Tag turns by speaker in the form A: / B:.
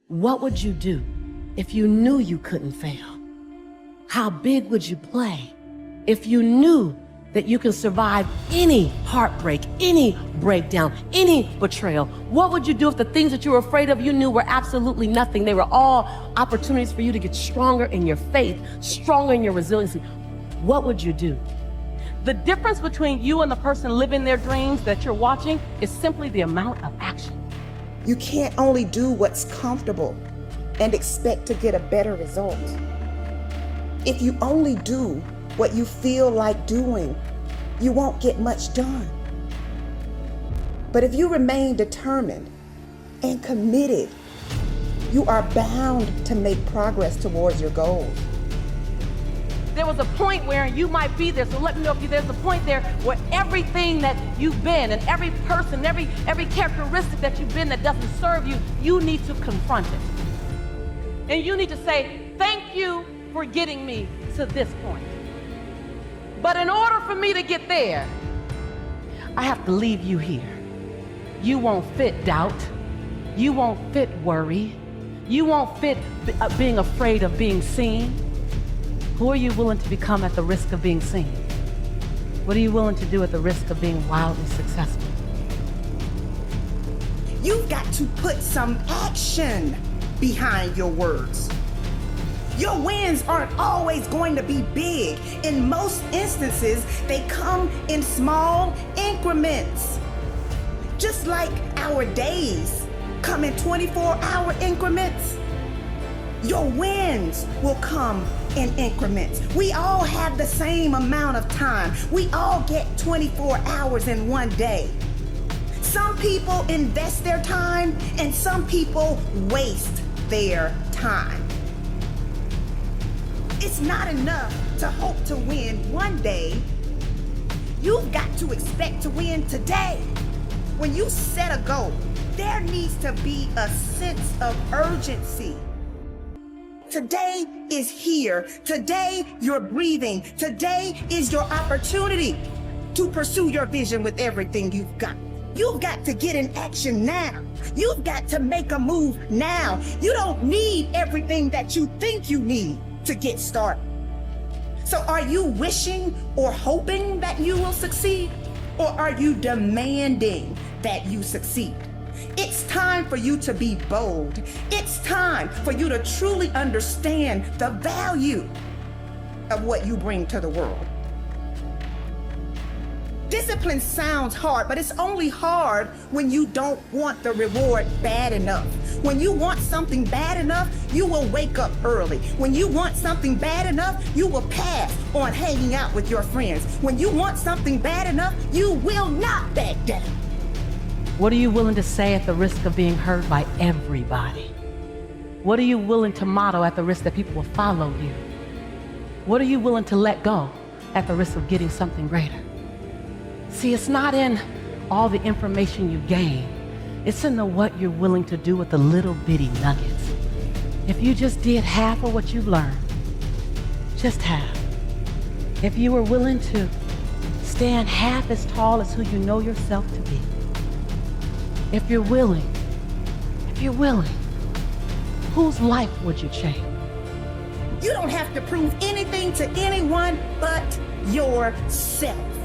A: What would you do if you knew you couldn't fail? How big would you play if you knew that you can survive any heartbreak, any breakdown, any betrayal? What would you do if the things that you were afraid of you knew were absolutely nothing? They were all opportunities for you to get stronger in your faith, stronger in your resiliency. What would you do?
B: The difference between you and the person living their dreams that you're watching is simply the amount of action.
C: You can't only do what's comfortable and expect to get a better result. If you only do what you feel like doing, you won't get much done. But if you remain determined and committed, you are bound to make progress towards your goals.
B: There was a point where you might be there, so let me know if there's a point there where everything that you've been and every person, every characteristic that you've been that doesn't serve you, you need to confront it. And you need to say, thank you for getting me to this point. But in order for me to get there, I have to leave you here. You won't fit doubt. You won't fit worry. You won't fit being afraid of being seen. Who are you willing to become at the risk of being seen? What are you willing to do at the risk of being wildly successful?
C: You've got to put some action behind your words. Your wins aren't always going to be big. In most instances, they come in small increments. Just like our days come in 24-hour increments, your wins will come in increments. We all have the same amount of time. We all get 24 hours in one day. Some people invest their time and some people waste their time. It's not enough to hope to win one day. You've got to expect to win today. When you set a goal, there needs to be a sense of urgency. Today is here. Today you're breathing. Today is your opportunity to pursue your vision with everything you've got. You've got to get in action now. You've got to make a move now. You don't need everything that you think you need to get started. So are you wishing or hoping that you will succeed? Or are you demanding that you succeed? It's time for you to be bold. It's time for you to truly understand the value of what you bring to the world. Discipline sounds hard, but it's only hard when you don't want the reward bad enough. When you want something bad enough, you will wake up early. When you want something bad enough, you will pass on hanging out with your friends. When you want something bad enough, you will not back down.
A: What are you willing to say at the risk of being heard by everybody? What are you willing to model at the risk that people will follow you? What are you willing to let go at the risk of getting something greater? See, it's not in all the information you gain. It's in the what you're willing to do with the little bitty nuggets. If you just did half of what you've learned, just half. If you were willing to stand half as tall as who you know yourself to be. If you're willing, whose life would you change?
C: You don't have to prove anything to anyone but yourself.